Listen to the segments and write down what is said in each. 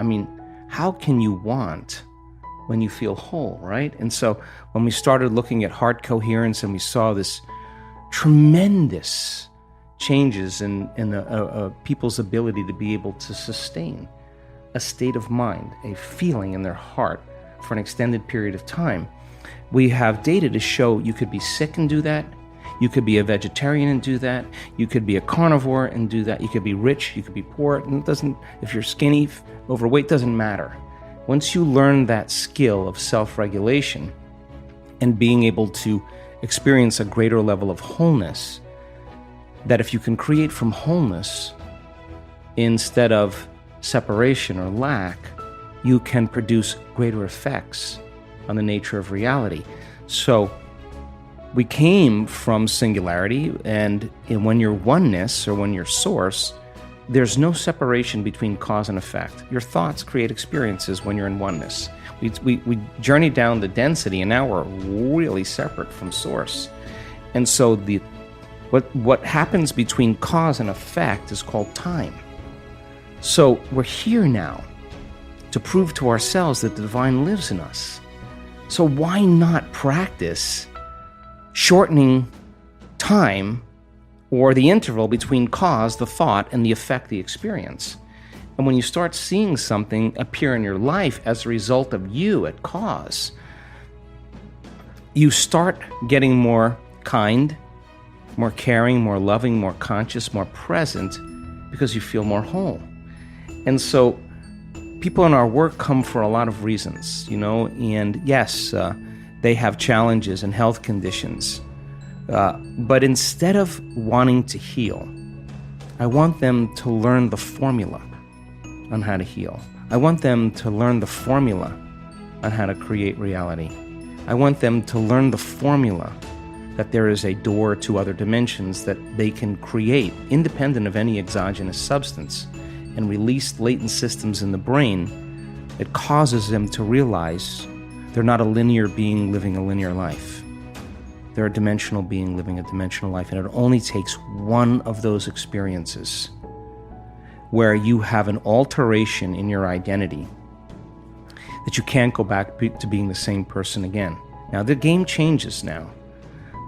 I mean, how can you want when you feel whole, right? And so when we started looking at heart coherence and we saw this tremendous changes in people's ability to be able to sustain a state of mind, a feeling in their heart for an extended period of time, we have data to show you could be sick and do that. You could be a vegetarian and do that. You could be a carnivore and do that. You could be rich, you could be poor. And it doesn't, if you're skinny, overweight, doesn't matter. Once you learn that skill of self-regulation and being able to experience a greater level of wholeness, that if you can create from wholeness instead of separation or lack, you can produce greater effects on the nature of reality. So we came from singularity, and when you're oneness or when you're source, there's no separation between cause and effect. Your thoughts create experiences when you're in oneness. We journeyed down the density, and now we're really separate from source. And so what happens between cause and effect is called time. So we're here now to prove to ourselves that the divine lives in us. So why not practice shortening time or the interval between cause, the thought, and the effect, the experience? And when you start seeing something appear in your life as a result of you at cause, you start getting more kind, more caring, more loving, more conscious, more present, because you feel more whole. And so people in our work come for a lot of reasons, and yes, they have challenges and health conditions. But instead of wanting to heal, I want them to learn the formula on how to heal. I want them to learn the formula on how to create reality. I want them to learn the formula that there is a door to other dimensions that they can create independent of any exogenous substance and release latent systems in the brain that causes them to realize they're not a linear being living a linear life. They're a dimensional being living a dimensional life, and it only takes one of those experiences where you have an alteration in your identity that you can't go back to being the same person again. Now, the game changes now,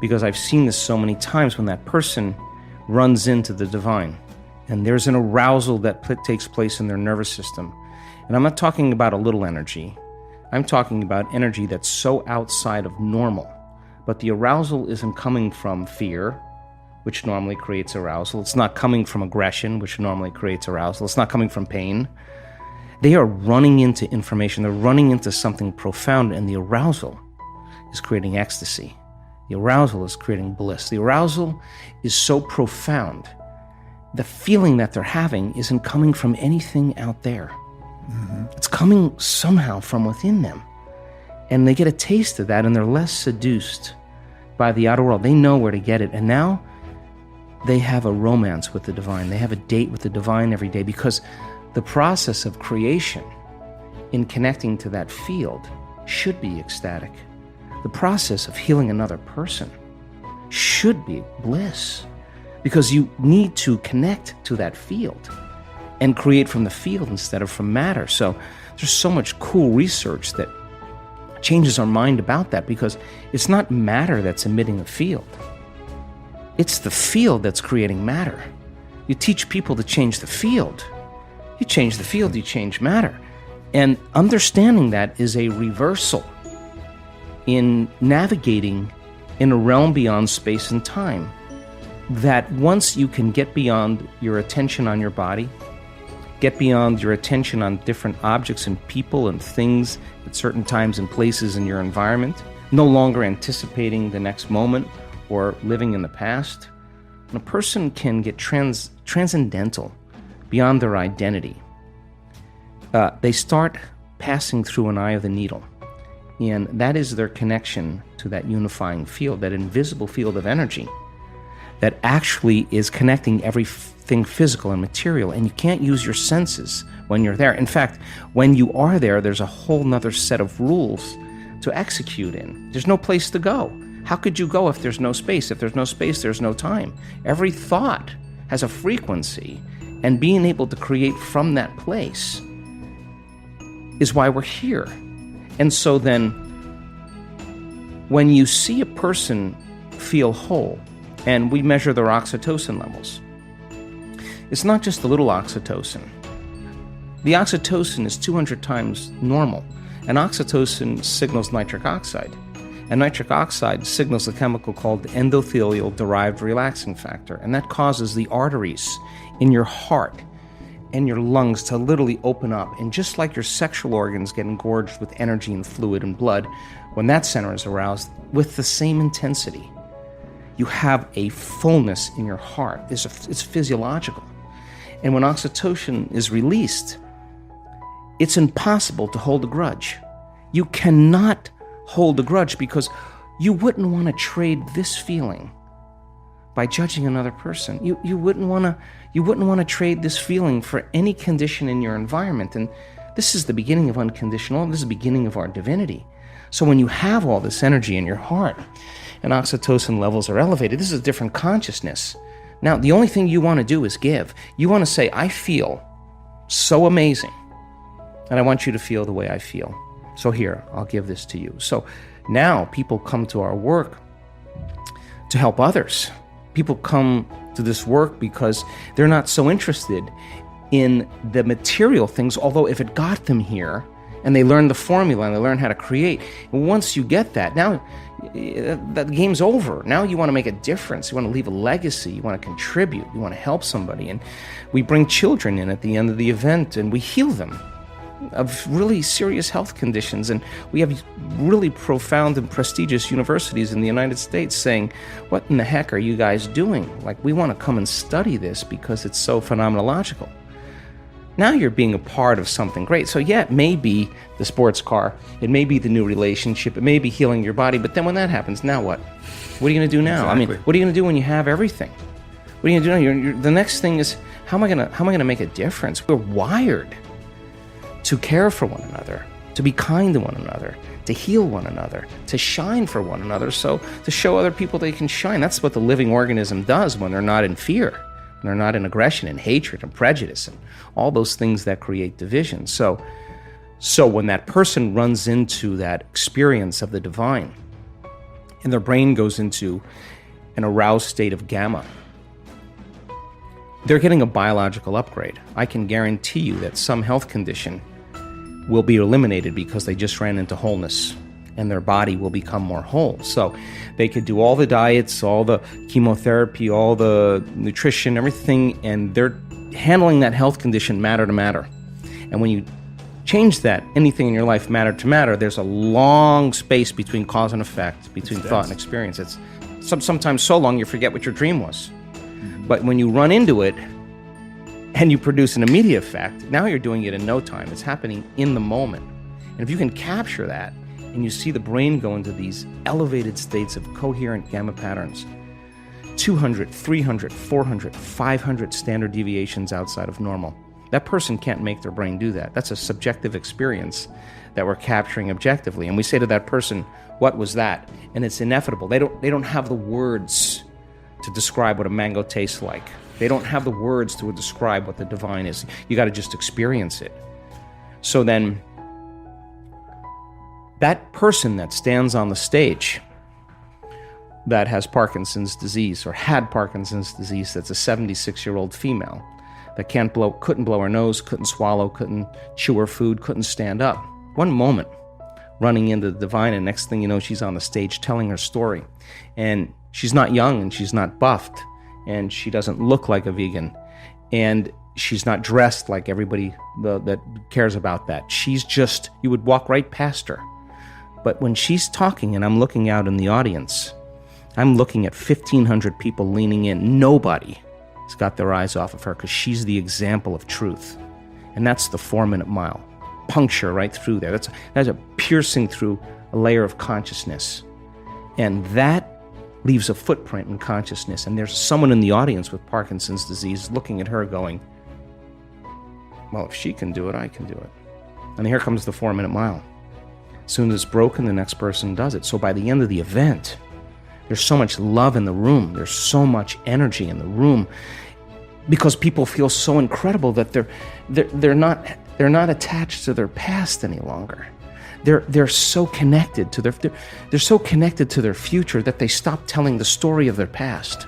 because I've seen this so many times when that person runs into the divine, and there's an arousal that takes place in their nervous system. And I'm not talking about a little energy. I'm talking about energy that's so outside of normal. But the arousal isn't coming from fear, which normally creates arousal. It's not coming from aggression, which normally creates arousal. It's not coming from pain. They are running into information. They're running into something profound, and the arousal is creating ecstasy. The arousal is creating bliss. The arousal is so profound. The feeling that they're having isn't coming from anything out there. Mm-hmm. It's coming somehow from within them. And they get a taste of that, and they're less seduced by the outer world. They know where to get it. And now they have a romance with the divine. They have a date with the divine every day, because the process of creation in connecting to that field should be ecstatic. The process of healing another person should be bliss, because you need to connect to that field and create from the field instead of from matter. So there's so much cool research that changes our mind about that, because it's not matter that's emitting a field. It's the field that's creating matter. You teach people to change the field. You change the field, you change matter. And understanding that is a reversal in navigating in a realm beyond space and time. That once you can get beyond your attention on your body, get beyond your attention on different objects and people and things at certain times and places in your environment, no longer anticipating the next moment or living in the past, when a person can get transcendental beyond their identity, they start passing through an eye of the needle. And that is their connection to that unifying field, that invisible field of energy that actually is connecting everything physical and material. And you can't use your senses when you're there. In fact, when you are there, there's a whole nother set of rules to execute in. There's no place to go. How could you go if there's no space? If there's no space, there's no time. Every thought has a frequency, and being able to create from that place is why we're here. And so then, when you see a person feel whole, and we measure their oxytocin levels, it's not just the little oxytocin. The oxytocin is 200 times normal, and oxytocin signals nitric oxide. And nitric oxide signals a chemical called endothelial-derived relaxing factor, and that causes the arteries in your heart and your lungs to literally open up. And just like your sexual organs get engorged with energy and fluid and blood, when that center is aroused, with the same intensity, you have a fullness in your heart. It's physiological. And when oxytocin is released, it's impossible to hold a grudge. You cannot hold a grudge because you wouldn't want to trade this feeling by judging another person. You wouldn't want to trade this feeling for any condition in your environment. And this is the beginning of unconditional love. This is the beginning of our divinity. So when you have all this energy in your heart and oxytocin levels are elevated, this is a different consciousness. Now, the only thing you want to do is give. You want to say, I feel so amazing, and I want you to feel the way I feel. So here, I'll give this to you. So now people come to our work to help others. People come to this work because they're not so interested in the material things, although if it got them here, and they learn the formula and they learn how to create, once you get that, now that game's over. Now you want to make a difference. You want to leave a legacy. You want to contribute. You want to help somebody. And we bring children in at the end of the event and we heal them of really serious health conditions. And we have really profound and prestigious universities in the United States saying, what in the heck are you guys doing? Like, we want to come and study this because it's so phenomenological. Now you're being a part of something great. So yeah, it may be the sports car, it may be the new relationship, it may be healing your body, but then when that happens, now what? What are you going to do now? Exactly. I mean, what are you going to do when you have everything? What are you going to do now? The next thing is, how am I going to make a difference? We're wired to care for one another, to be kind to one another, to heal one another, to shine for one another, so to show other people they can shine. That's what the living organism does when they're not in fear. They're not in aggression and hatred and prejudice and all those things that create division. So when that person runs into that experience of the divine and their brain goes into an aroused state of gamma, they're getting a biological upgrade. I can guarantee you that some health condition will be eliminated because they just ran into wholeness, and their body will become more whole. So they could do all the diets, all the chemotherapy, all the nutrition, everything, and they're handling that health condition matter to matter. And when you change that, anything in your life matter to matter, there's a long space between cause and effect, between thought and experience. It's sometimes so long you forget what your dream was. Mm-hmm. But when you run into it and you produce an immediate effect, now you're doing it in no time. It's happening in the moment. And if you can capture that, and you see the brain go into these elevated states of coherent gamma patterns, 200, 300, 400, 500 standard deviations outside of normal. That person can't make their brain do that. That's a subjective experience that we're capturing objectively. And we say to that person, what was that? And it's ineffable. They don't have the words to describe what a mango tastes like. They don't have the words to describe what the divine is. You got to just experience it. So then, that person that stands on the stage that has Parkinson's disease or had Parkinson's disease, that's a 76-year-old female that couldn't blow her nose, couldn't swallow, couldn't chew her food, couldn't stand up. One moment, running into the divine, and next thing you know, she's on the stage telling her story. And she's not young, and she's not buffed, and she doesn't look like a vegan, and she's not dressed like everybody that cares about that. She's just, you would walk right past her. But when she's talking and I'm looking out in the audience, I'm looking at 1,500 people leaning in. Nobody has got their eyes off of her because she's the example of truth. And that's the 4-minute mile. Puncture right through there. That's a piercing through a layer of consciousness. And that leaves a footprint in consciousness. And there's someone in the audience with Parkinson's disease looking at her going, well, if she can do it, I can do it. And here comes the 4-minute mile. As soon as it's broken, the next person does it. So by the end of the event, there's so much love in the room. There's so much energy in the room because people feel so incredible that they're not They're not attached to their past any longer. They're so connected to they're so connected to their future that they stop telling the story of their past.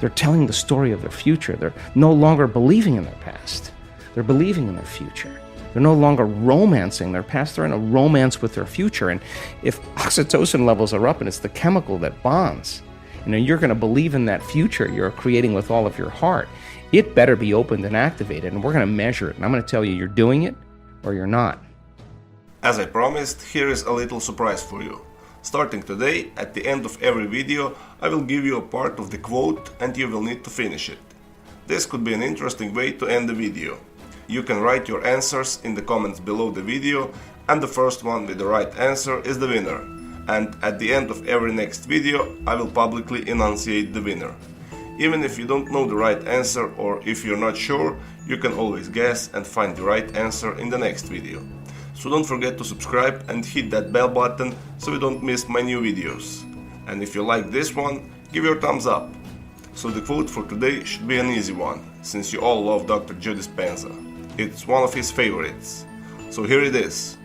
They're telling the story of their future. They're no longer believing in their past. They're believing in their future. They're no longer romancing their past. They're in a romance with their future. And if oxytocin levels are up, and it's the chemical that bonds, you're going to believe in that future you're creating with all of your heart. It better be opened and activated, and we're going to measure it. And I'm going to tell you, you're doing it or you're not. As I promised, here is a little surprise for you. Starting today, at the end of every video, I will give you a part of the quote and you will need to finish it. This could be an interesting way to end the video. You can write your answers in the comments below the video, and the first one with the right answer is the winner. And at the end of every next video, I will publicly enunciate the winner. Even if you don't know the right answer, or if you're not sure, you can always guess and find the right answer in the next video. So don't forget to subscribe and hit that bell button so you don't miss my new videos. And if you like this one, give your thumbs up. So the quote for today should be an easy one, since you all love Dr. Joe Dispenza. It's one of his favorites. So here it is.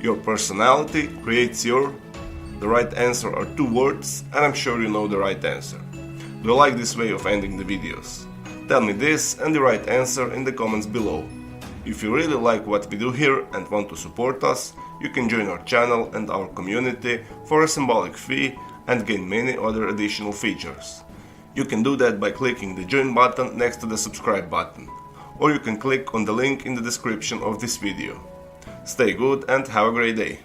Your personality creates your... The right answer are 2 words, and I'm sure you know the right answer. Do you like this way of ending the videos? Tell me this and the right answer in the comments below. If you really like what we do here and want to support us, you can join our channel and our community for a symbolic fee and gain many other additional features. You can do that by clicking the join button next to the subscribe button, or you can click on the link in the description of this video. Stay good and have a great day.